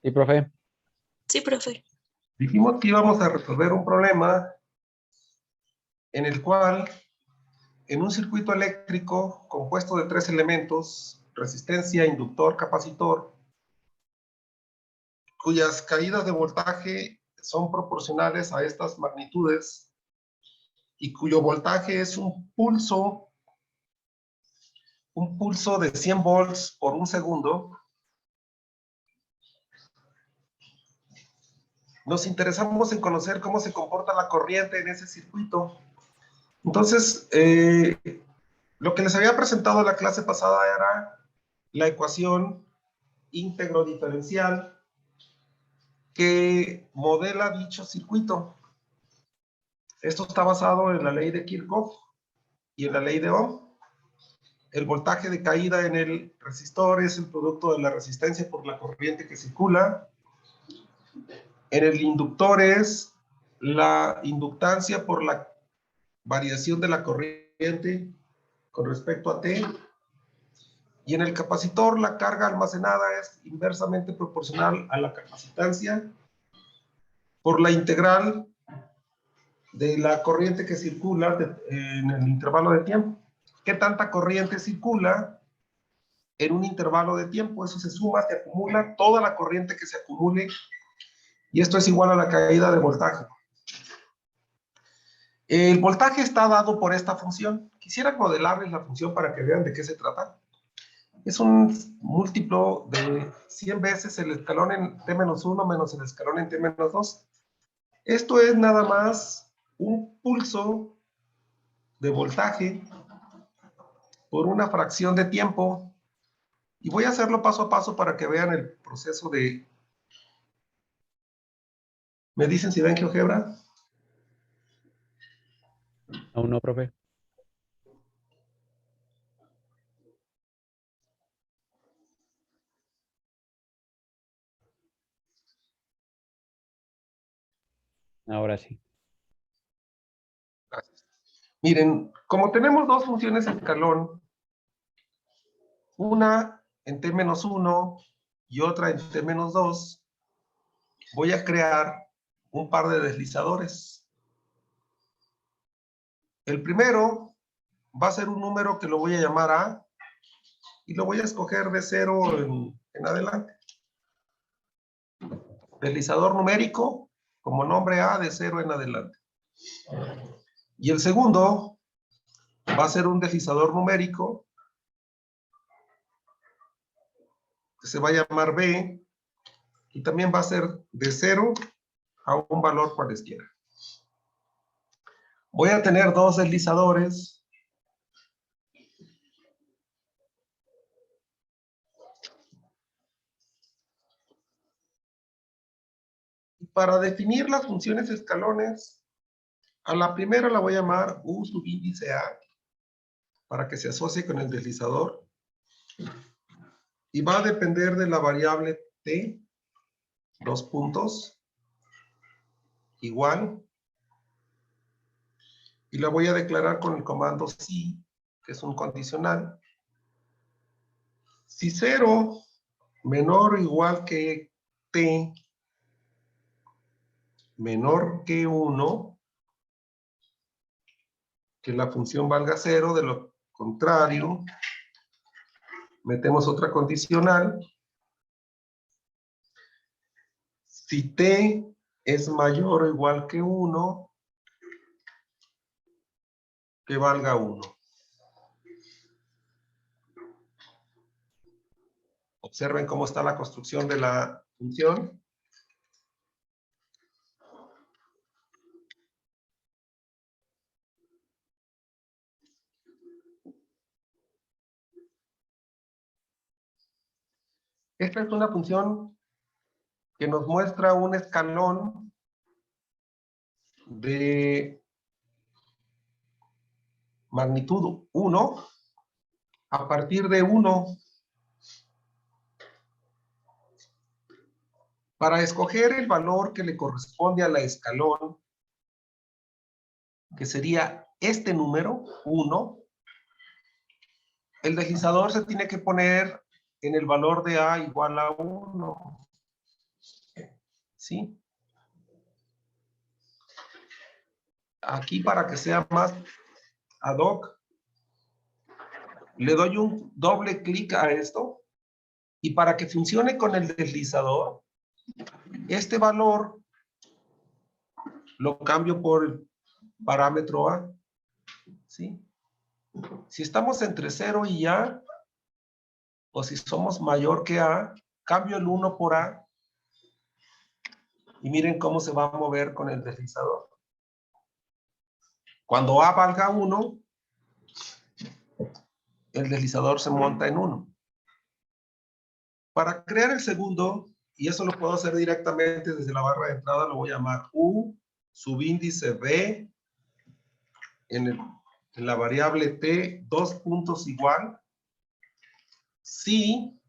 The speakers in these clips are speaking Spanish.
Sí, profe. Sí, profe. Dijimos que íbamos a resolver un problema en el cual, en un circuito eléctrico compuesto de 3 elementos, resistencia, inductor, capacitor, cuyas caídas de voltaje son proporcionales a estas magnitudes y cuyo voltaje es un pulso de 100 volts por un segundo, nos interesamos en conocer cómo se comporta la corriente en ese circuito. Entonces, lo que les había presentado en la clase pasada era la ecuación íntegro diferencial que modela dicho circuito. Esto está basado en la ley de Kirchhoff y en la ley de Ohm. El voltaje de caída en el resistor es el producto de la resistencia por la corriente que circula. En el inductor es la inductancia por la variación de la corriente con respecto a T. Y en el capacitor la carga almacenada es inversamente proporcional a la capacitancia por la integral de la corriente que circula en el intervalo de tiempo. ¿Qué tanta corriente circula en un intervalo de tiempo? Eso se suma, se acumula toda la corriente que se acumule, y esto es igual a la caída de voltaje. El voltaje está dado por esta función. Quisiera modelarles la función para que vean de qué se trata. Es un múltiplo de 100 veces el escalón en t-1 menos el escalón en t-2. Esto es nada más un pulso de voltaje por una fracción de tiempo. Y voy a hacerlo paso a paso para que vean el proceso de... ¿Me dicen si ven GeoGebra? Aún no, profe. Ahora sí. Gracias. Miren, como tenemos dos funciones escalón, una en t-1 y otra en t-2, voy a crear un par de deslizadores. El primero va a ser un número que lo voy a llamar A y lo voy a escoger de 0 en adelante. Deslizador numérico, como nombre A, de 0 en adelante. Y el segundo va a ser un deslizador numérico que se va a llamar B y también va a ser de 0 a un valor cualesquiera. Voy a tener dos deslizadores y para definir las funciones escalones, a la primera la voy a llamar U subíndice A para que se asocie con el deslizador y va a depender de la variable T, dos puntos, igual, y la voy a declarar con el comando si, que es un condicional. Si 0 menor o igual que T menor que 1, que la función valga 0, de lo contrario, metemos otra condicional. Si T es mayor o igual que 1, que valga 1. Observen cómo está la construcción de la función. Esta es una función que nos muestra un escalón de magnitud 1 a partir de 1. Para escoger el valor que le corresponde a la escalón, que sería este número, 1, El deslizador se tiene que poner en el valor de A igual a 1. ¿Sí? Aquí, para que sea más ad hoc, le doy un doble clic a esto, y para que funcione con el deslizador, este valor lo cambio por el parámetro A. ¿Sí? Si estamos entre 0 y A, o si somos mayor que A, cambio el 1 por A, y miren cómo se va a mover con el deslizador. Cuando A valga 1, el deslizador se monta en 1. Para crear el segundo, y eso lo puedo hacer directamente desde la barra de entrada, lo voy a llamar U, subíndice B, en la variable T, 2 puntos igual. Si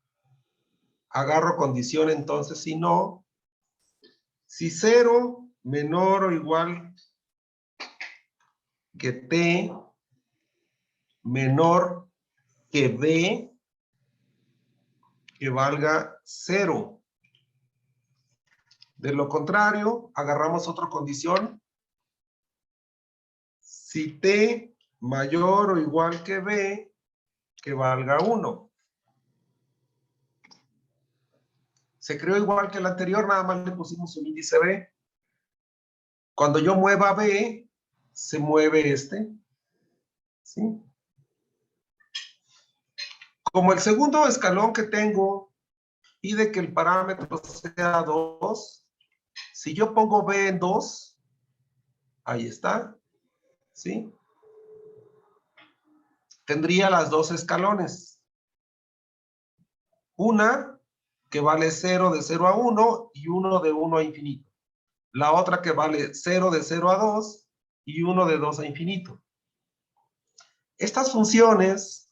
agarro condición, entonces si no, si 0 menor o igual que T, menor que B, que valga 0. De lo contrario, agarramos otra condición. Si T mayor o igual que B, que valga 1. Se creó igual que el anterior, nada más le pusimos un índice B. Cuando yo mueva B, se mueve este. ¿Sí? Como el segundo escalón que tengo pide que el parámetro sea 2, si yo pongo B en 2, ahí está. ¿Sí? Tendría las dos escalones. Una que vale 0 de 0 a 1 y 1 de 1 a infinito. La otra que vale 0 de 0 a 2 y 1 de 2 a infinito. Estas funciones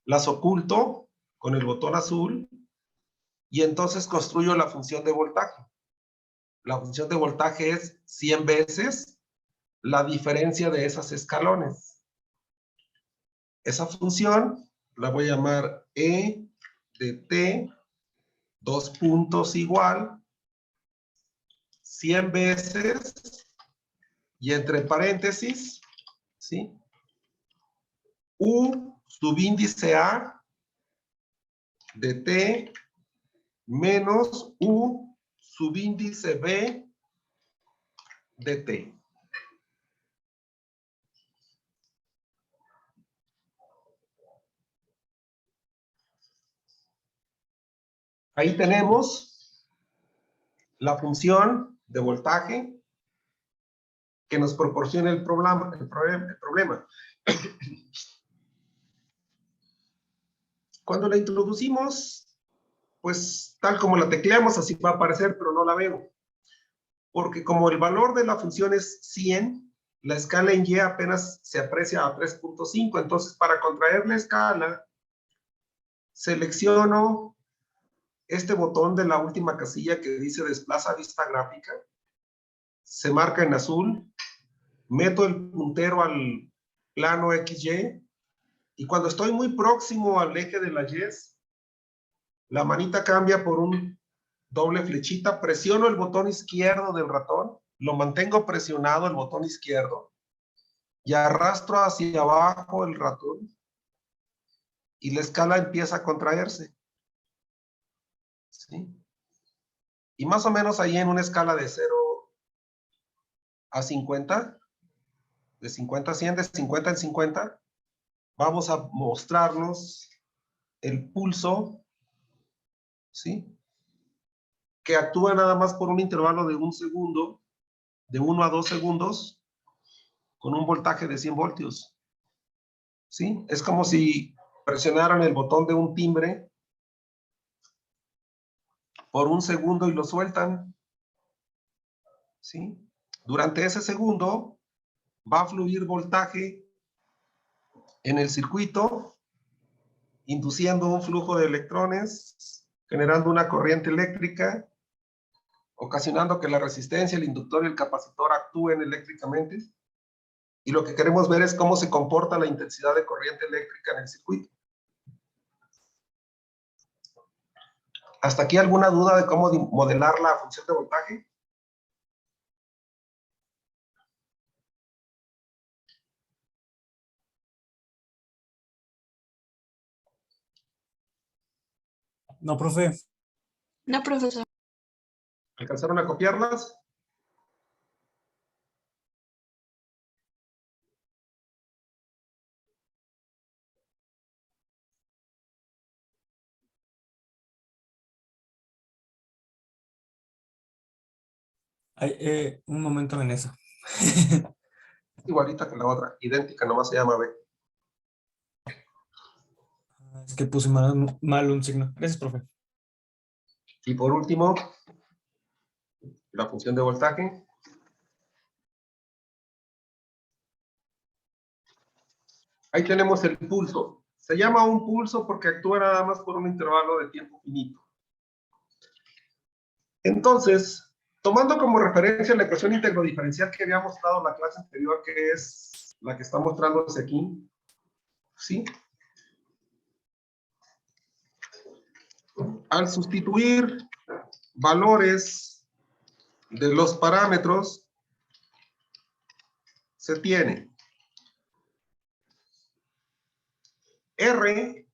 las oculto con el botón azul y entonces construyo la función de voltaje. La función de voltaje es 100 veces la diferencia de esas escalones. Esa función la voy a llamar E de T, 2 puntos igual, 100 veces, y entre paréntesis, ¿sí? U subíndice A de T menos U subíndice B de T. Ahí tenemos la función de voltaje que nos proporciona el problema. Cuando la introducimos, pues tal como la tecleamos, así va a aparecer, pero no la veo. Porque como el valor de la función es 100, la escala en Y apenas se aprecia a 3.5. Entonces, para contraer la escala, selecciono este botón de la última casilla que dice desplaza vista gráfica. Se marca en azul. Meto el puntero al plano XY. Y cuando estoy muy próximo al eje de la Y, la manita cambia por un doble flechita. Presiono el botón izquierdo del ratón. Lo mantengo presionado el botón izquierdo. Y arrastro hacia abajo el ratón y la escala empieza a contraerse. ¿Sí? Y más o menos ahí en una escala de 0 a 50, de 50 a 100, de 50 en 50, vamos a mostrarnos el pulso, ¿sí? Que actúa nada más por un intervalo de 1 segundo, de 1 a 2 segundos, con un voltaje de 100 voltios. ¿Sí? Es como si presionaran el botón de un timbre por 1 segundo y lo sueltan. ¿Sí? Durante ese segundo va a fluir voltaje en el circuito, induciendo un flujo de electrones, generando una corriente eléctrica, ocasionando que la resistencia, el inductor y el capacitor actúen eléctricamente. Y lo que queremos ver es cómo se comporta la intensidad de corriente eléctrica en el circuito. ¿Hasta aquí alguna duda de cómo modelar la función de voltaje? No, profe. No, profesor. ¿Alcanzaron a copiarlas? Ay, un momento en eso. Igualita que la otra, idéntica, nomás se llama B. Es que puse mal un signo. Gracias, profe. Y por último, la función de voltaje. Ahí tenemos el pulso. Se llama un pulso porque actúa nada más por un intervalo de tiempo finito. Entonces, tomando como referencia la ecuación íntegro-diferencial que había mostrado en la clase anterior, que es la que está mostrándose aquí, ¿sí? Al sustituir valores de los parámetros, se tiene R,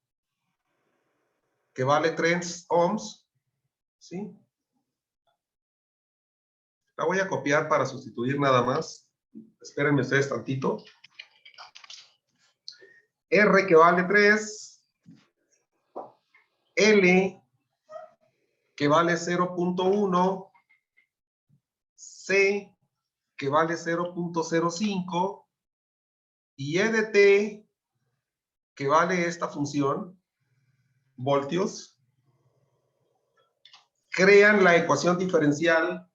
que vale 3 ohms, ¿sí? La voy a copiar para sustituir nada más. Espérenme ustedes tantito. R, que vale 3. L, que vale 0.1. C, que vale 0.05. Y E de T, que vale esta función, voltios, crean la ecuación diferencial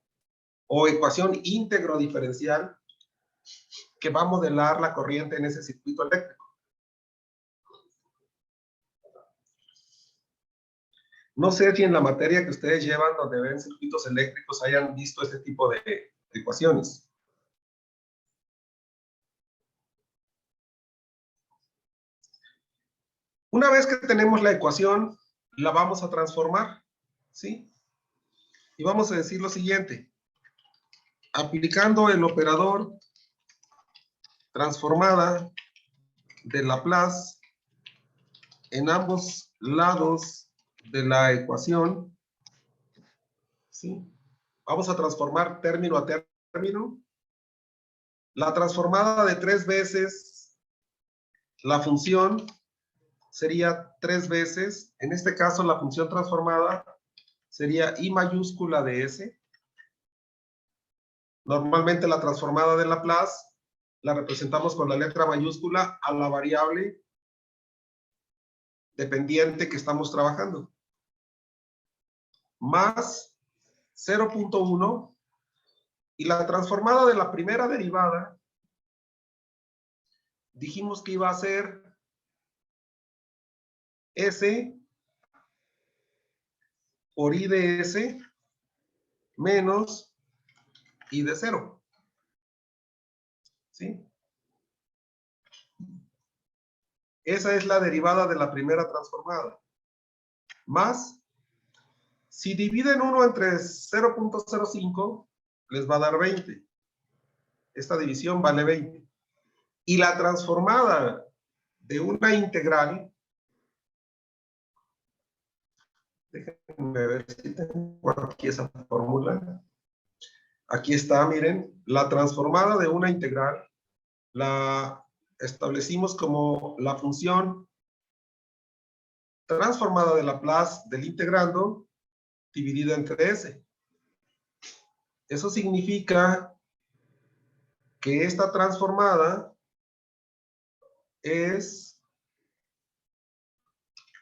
o ecuación íntegro diferencial que va a modelar la corriente en ese circuito eléctrico. No sé si en la materia que ustedes llevan, donde ven circuitos eléctricos, hayan visto este tipo de ecuaciones. Una vez que tenemos la ecuación, la vamos a transformar, ¿sí? Y vamos a decir lo siguiente. Aplicando el operador transformada de Laplace en ambos lados de la ecuación, ¿sí? Vamos a transformar término a término. La transformada de 3 veces la función sería 3 veces. En este caso, la función transformada sería I mayúscula de S. Normalmente la transformada de Laplace la representamos con la letra mayúscula a la variable dependiente que estamos trabajando. Más 0.1. Y la transformada de la primera derivada, dijimos que iba a ser S por I de S menos I de 0. ¿Sí? Esa es la derivada de la primera transformada. Más, si dividen 1 entre 0.05, les va a dar 20. Esta división vale 20. Y la transformada de una integral, déjenme ver si tengo aquí esa fórmula. Aquí está, miren, la transformada de una integral la establecimos como la función transformada de Laplace del integrando dividida entre S. Eso significa que esta transformada es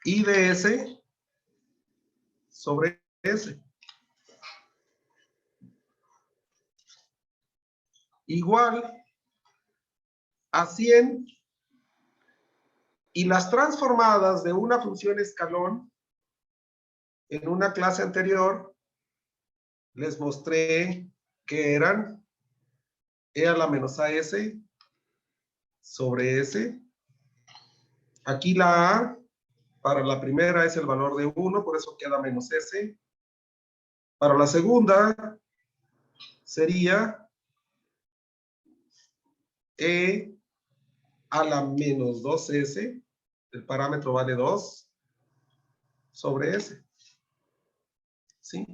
I de S sobre S. Igual a 100. Y las transformadas de una función escalón, en una clase anterior, les mostré que eran E a la menos AS sobre S. Aquí la A Para la primera es el valor de 1, por eso queda menos S. Para la segunda sería E a la menos 2S, el parámetro vale 2, sobre S. ¿Sí?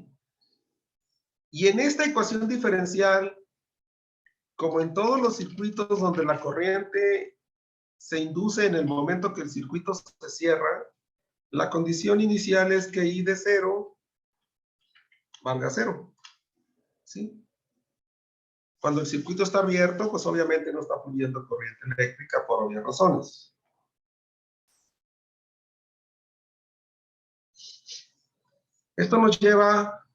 Y en esta ecuación diferencial, como en todos los circuitos donde la corriente se induce en el momento que el circuito se cierra, la condición inicial es que I de 0 valga 0. ¿Sí? Cuando el circuito está abierto, pues obviamente no está fluyendo corriente eléctrica por obvias razones. Esto nos lleva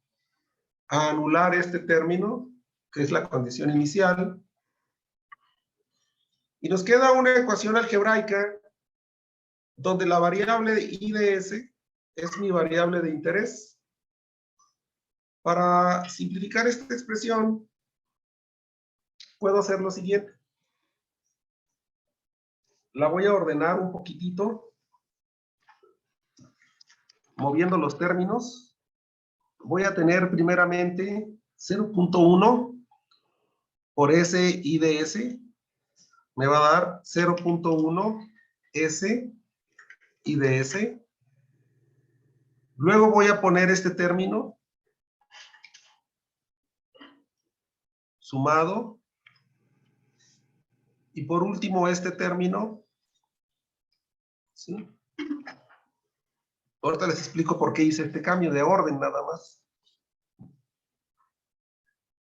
a anular este término, que es la condición inicial, y nos queda una ecuación algebraica donde la variable I de S es mi variable de interés. Para simplificar esta expresión, puedo hacer lo siguiente. La voy a ordenar un poquitito, moviendo los términos. Voy a tener primeramente 0.1 por S I de S. Me va a dar 0.1 S I de S. Luego voy a poner este término sumado. Y por último este término. ¿Sí? Ahorita les explico por qué hice este cambio de orden nada más.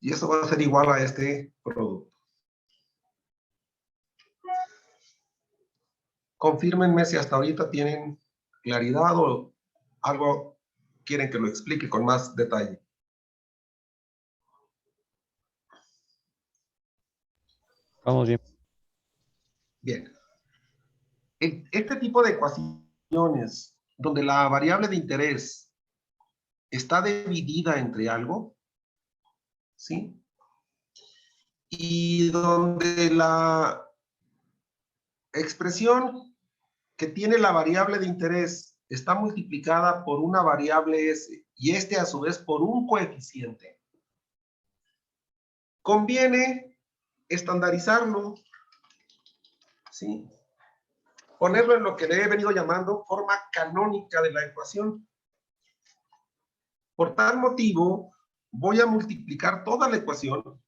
Y eso va a ser igual a este producto. Confírmenme si hasta ahorita tienen claridad o algo quieren que lo explique con más detalle. Vamos bien. Bien. Este tipo de ecuaciones donde la variable de interés está dividida entre algo, ¿sí? Y donde la expresión que tiene la variable de interés está multiplicada por una variable S y este a su vez por un coeficiente, conviene estandarizarlo, ¿sí? Ponerlo en lo que le he venido llamando forma canónica de la ecuación. Por tal motivo, voy a multiplicar toda la ecuación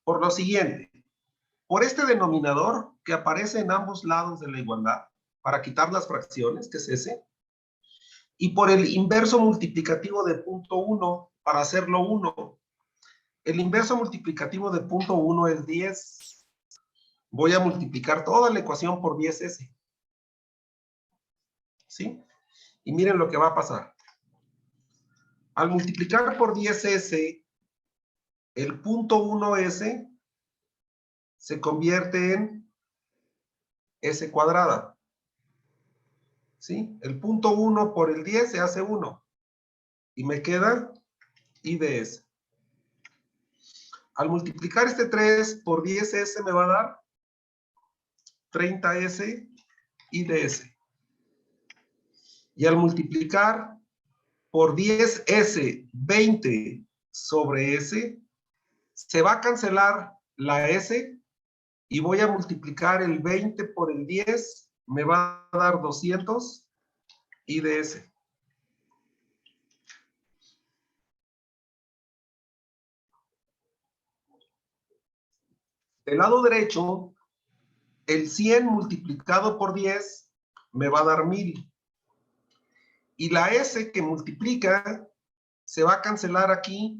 por lo siguiente. Por este denominador que aparece en ambos lados de la igualdad, para quitar las fracciones, que es ese, y por el inverso multiplicativo de punto 1, para hacerlo 1. El inverso multiplicativo de punto 1 es 10. Voy a multiplicar toda la ecuación por 10S. ¿Sí? Y miren lo que va a pasar. Al multiplicar por 10S, el punto 1S se convierte en S cuadrada. ¿Sí? El punto 1 por el 10 se hace 1. Y me queda I de S. Al multiplicar este 3 por 10S me va a dar 30S I de S. Y al multiplicar por 10S 20 sobre S, se va a cancelar la S y voy a multiplicar el 20 por el 10, me va a dar 200 I de S. Del lado derecho, el 100 multiplicado por 10 me va a dar 1000. Y la S que multiplica se va a cancelar aquí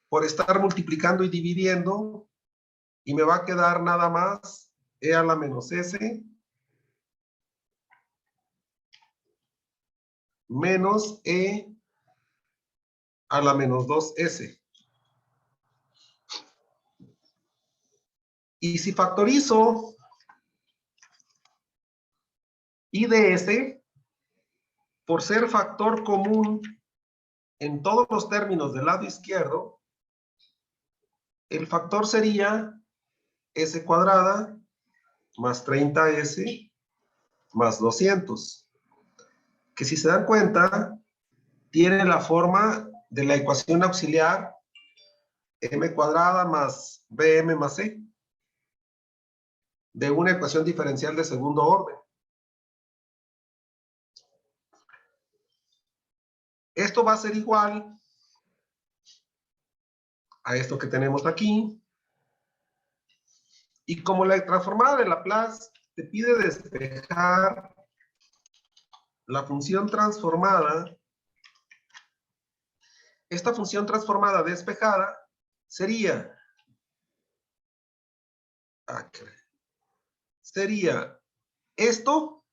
por estar multiplicando y dividiendo. Y me va a quedar nada más E a la menos S menos E a la menos 2S. Y si factorizo I de S, por ser factor común en todos los términos del lado izquierdo, el factor sería S cuadrada más 30S más 200. Que si se dan cuenta, tiene la forma de la ecuación auxiliar m cuadrada más bm más c, de una ecuación diferencial de segundo orden. Esto va a ser igual a esto que tenemos aquí. Y como la transformada de Laplace te pide despejar la función transformada, esta función transformada despejada sería esto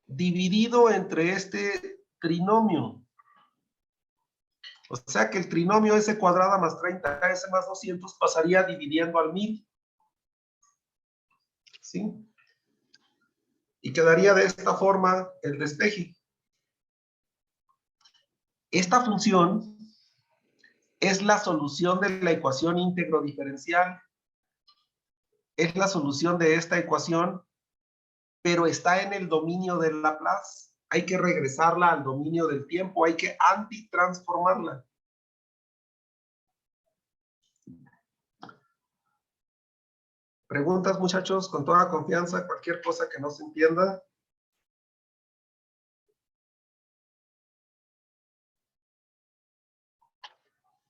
dividido entre este trinomio. O sea que el trinomio s cuadrada más 30s más 200 pasaría dividiendo al 1000. ¿Sí? Y quedaría de esta forma el despeje. Esta función es la solución de la ecuación íntegro diferencial. Es la solución de esta ecuación, pero está en el dominio del Laplace. Hay que regresarla al dominio del tiempo, hay que antitransformarla. ¿Preguntas, muchachos? Con toda confianza, cualquier cosa que no se entienda.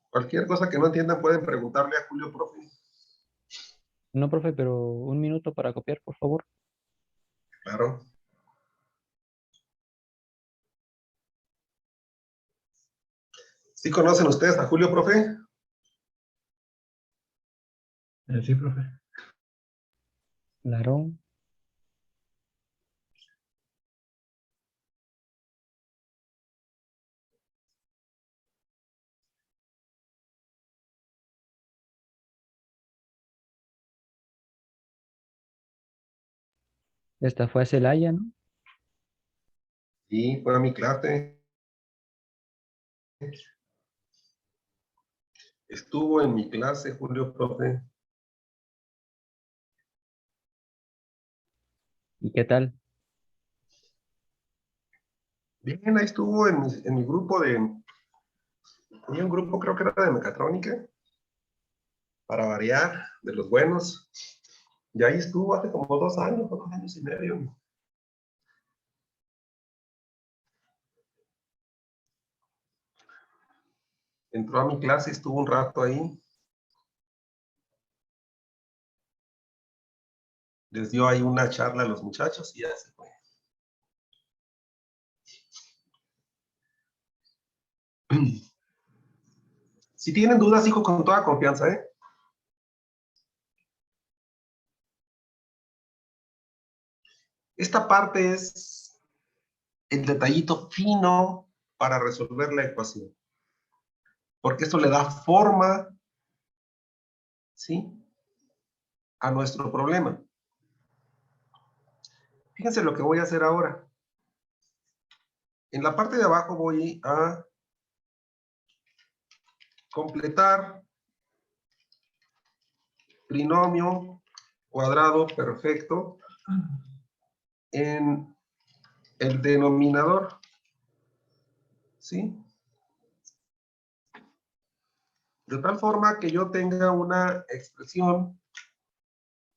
Cualquier cosa que no entiendan pueden preguntarle a Julio, profe. No, profe, pero un minuto para copiar, por favor. Claro. ¿Sí conocen ustedes a Julio, profe? Sí, profe. Claro. Esta fue a Celaya, ¿no? Sí, fue a mi clase. Estuvo en mi clase, Julio, profe. ¿Y qué tal? Bien, ahí estuvo en mi grupo de... Tenía un grupo, creo que era de mecatrónica, para variar, de los buenos. Y ahí estuvo hace como 2 años, 2 años y medio. Entró a mi clase, estuvo un rato ahí. Les dio ahí una charla a los muchachos y ya se fue. Si tienen dudas, hijo, con toda confianza, ¿eh? Esta parte es el detallito fino para resolver la ecuación. Porque esto le da forma, ¿sí?, a nuestro problema. Fíjense lo que voy a hacer ahora. En la parte de abajo voy a completar trinomio cuadrado perfecto en el denominador, ¿sí? De tal forma que yo tenga una expresión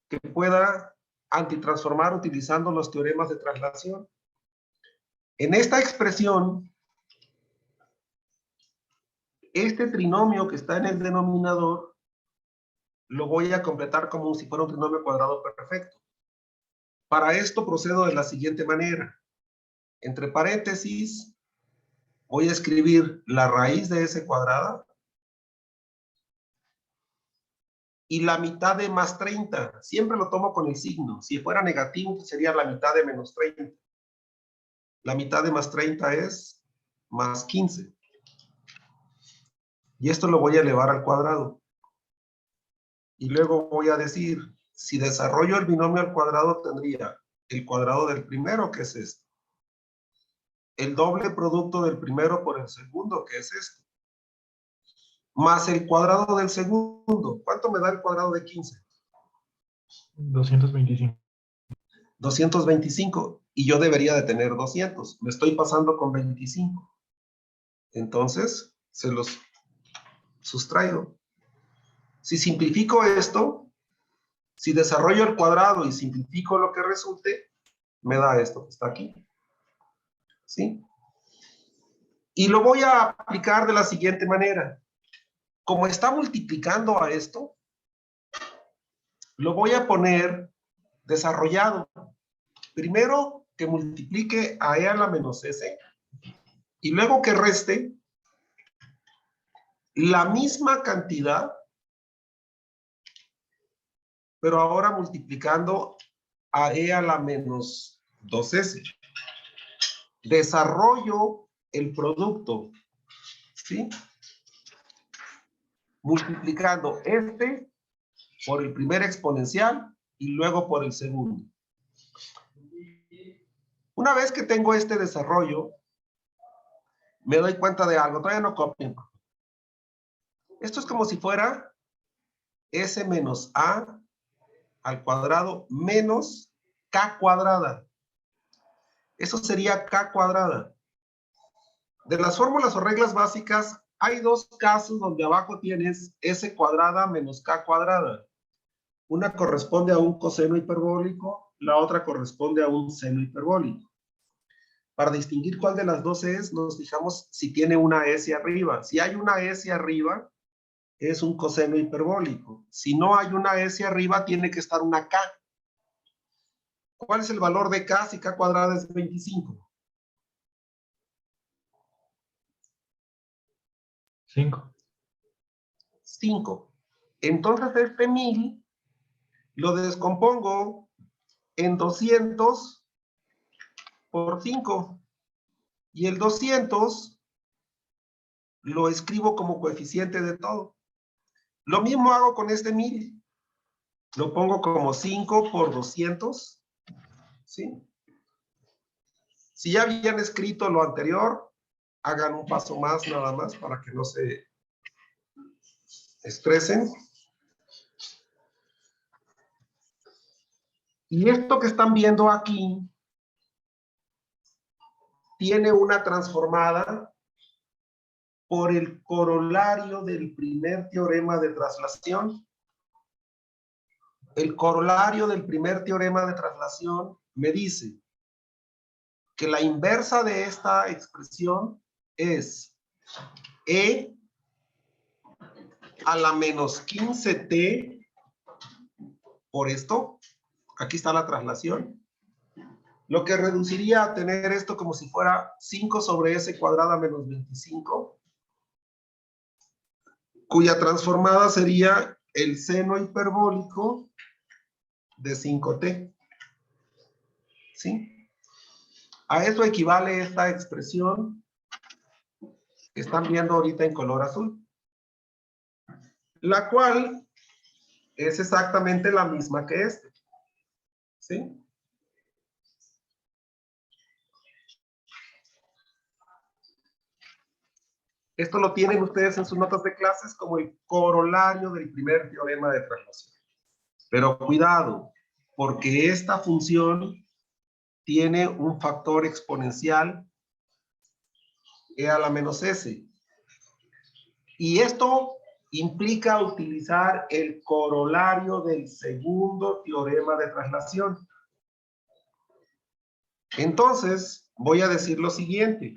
que pueda antitransformar utilizando los teoremas de traslación. En esta expresión, este trinomio que está en el denominador lo voy a completar como si fuera un trinomio cuadrado perfecto. Para esto procedo de la siguiente manera. Entre paréntesis, voy a escribir la raíz de s cuadrada y la mitad de más 30. Siempre lo tomo con el signo. Si fuera negativo, sería la mitad de menos 30. La mitad de más 30 es más 15. Y esto lo voy a elevar al cuadrado. Y luego voy a decir, si desarrollo el binomio al cuadrado, tendría el cuadrado del primero, que es esto. El doble producto del primero por el segundo, que es esto. Más el cuadrado del segundo. ¿Cuánto me da el cuadrado de 15? 225. 225. Y yo debería de tener 200. Me estoy pasando con 25. Entonces, se los sustraigo. Si simplifico esto, si desarrollo el cuadrado y simplifico lo que resulte, me da esto que está aquí. ¿Sí? Y lo voy a aplicar de la siguiente manera. Como está multiplicando a esto, lo voy a poner desarrollado. Primero que multiplique a e a la menos s y luego que reste la misma cantidad, pero ahora multiplicando a e a la menos 2s. Desarrollo el producto, ¿sí? Multiplicando este por el primer exponencial y luego por el segundo. Una vez que tengo este desarrollo, me doy cuenta de algo. Todavía no copien. Esto es como si fuera s menos a al cuadrado menos k cuadrada. Eso sería k cuadrada. De las fórmulas o reglas básicas, hay dos casos donde abajo tienes s cuadrada menos k cuadrada. Una corresponde a un coseno hiperbólico, la otra corresponde a un seno hiperbólico. Para distinguir cuál de las dos es, nos fijamos si tiene una S arriba. Si hay una S arriba, es un coseno hiperbólico. Si no hay una S arriba, tiene que estar una K. ¿Cuál es el valor de K si K cuadrada es 25? 5. 5. Entonces este 1000 lo descompongo en 200 por 5. Y el 200 lo escribo como coeficiente de todo. Lo mismo hago con este 1000. Lo pongo como 5 por 200. ¿Sí? Si ya habían escrito lo anterior, hagan un paso más nada más para que no se estresen. Y esto que están viendo aquí tiene una transformada por el corolario del primer teorema de traslación. El corolario del primer teorema de traslación me dice que la inversa de esta expresión es e a la menos 15t por esto. Aquí está la traslación. Lo que reduciría a tener esto como si fuera 5 sobre s cuadrada menos 25, cuya transformada sería el seno hiperbólico de 5t. ¿Sí? A eso equivale esta expresión que están viendo ahorita en color azul, la cual es exactamente la misma que este. ¿Sí? Esto lo tienen ustedes en sus notas de clases como el corolario del primer teorema de traslación. Pero cuidado, porque esta función tiene un factor exponencial e a la menos s. Y esto implica utilizar el corolario del segundo teorema de traslación. Entonces, voy a decir lo siguiente.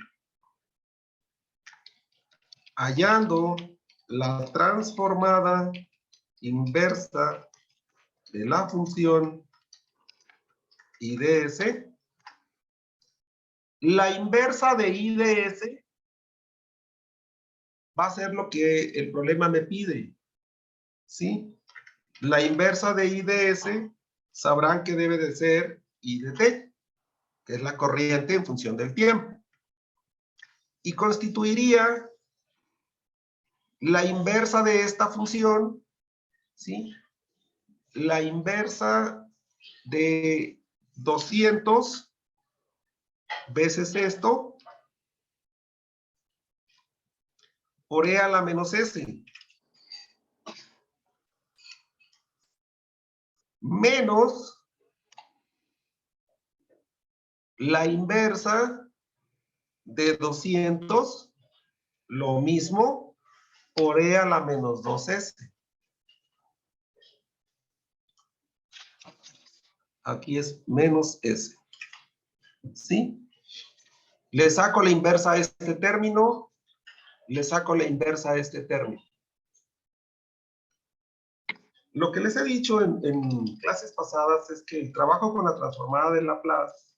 Hallando la transformada inversa de la función I de S, la inversa de I de S va a ser lo que el problema me pide. ¿Sí? La inversa de I de S sabrán que debe de ser I de T, que es la corriente en función del tiempo. Y constituiría la inversa de esta función, ¿sí? La inversa de 200 veces esto por e a la menos s. menos la inversa de 200, lo mismo por e a la menos 2s. Aquí es menos s. ¿Sí? Le saco la inversa a este término, le saco la inversa a este término. Lo que les he dicho en clases pasadas es que el trabajo con la transformada de Laplace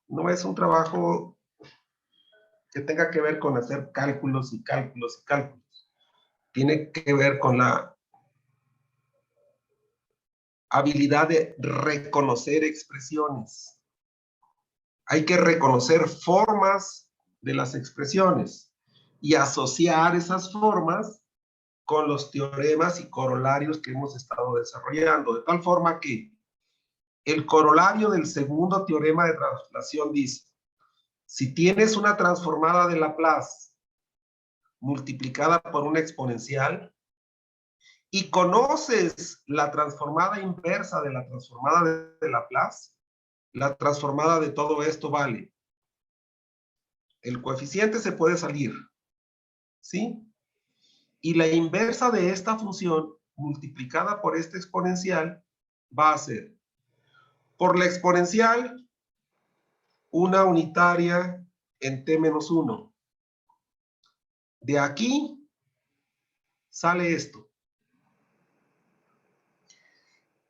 no es un trabajo que tenga que ver con hacer cálculos y cálculos y cálculos. Tiene que ver con la habilidad de reconocer expresiones. Hay que reconocer formas de las expresiones y asociar esas formas con los teoremas y corolarios que hemos estado desarrollando, de tal forma que el corolario del segundo teorema de translación dice: si tienes una transformada de Laplace multiplicada por una exponencial y conoces la transformada inversa de la transformada de Laplace, la transformada de todo esto vale. El coeficiente se puede salir, ¿sí? Y la inversa de esta función multiplicada por esta exponencial va a ser, por la exponencial, una unitaria en t-1. De aquí sale esto.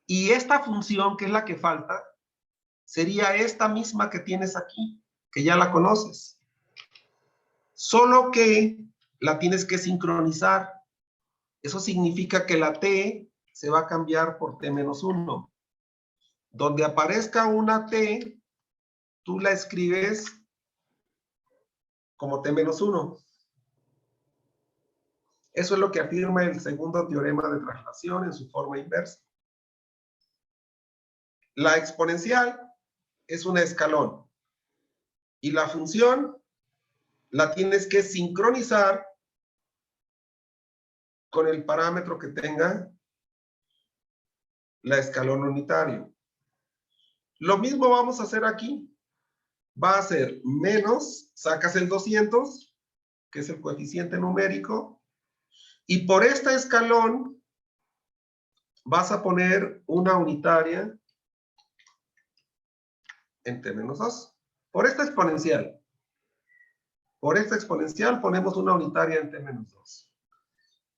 Y esta función, que es la que falta, sería esta misma que tienes aquí, que ya la conoces. Solo que la tienes que sincronizar. Eso significa que la t se va a cambiar por t-1. Donde aparezca una t, tú la escribes como t-1. Eso es lo que afirma el segundo teorema de traslación en su forma inversa. La exponencial es un escalón y la función la tienes que sincronizar con el parámetro que tenga la escalón unitario. Lo mismo vamos a hacer aquí. Va a ser menos, sacas el 200, que es el coeficiente numérico, y por este escalón vas a poner una unitaria en t-2. Por esta exponencial. Por esta exponencial ponemos una unitaria en t-2.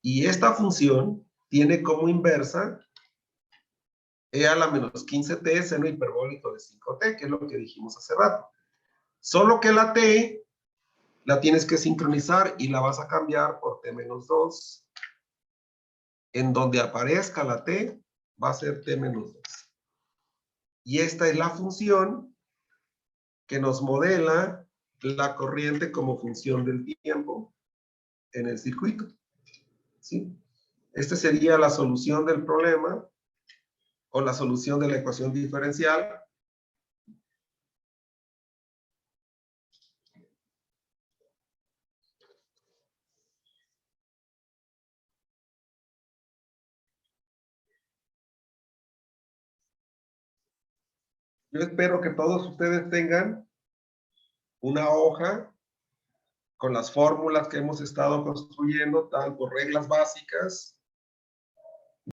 Y esta función tiene como inversa e a la menos 15t seno hiperbólico de 5t, que es lo que dijimos hace rato. Solo que la t la tienes que sincronizar y la vas a cambiar por t-2. En donde aparezca la t, va a ser t-2. Y esta es la función que nos modela la corriente como función del tiempo en el circuito. ¿Sí? Esta sería la solución del problema o la solución de la ecuación diferencial. Yo espero que todos ustedes tengan una hoja con las fórmulas que hemos estado construyendo, tanto reglas básicas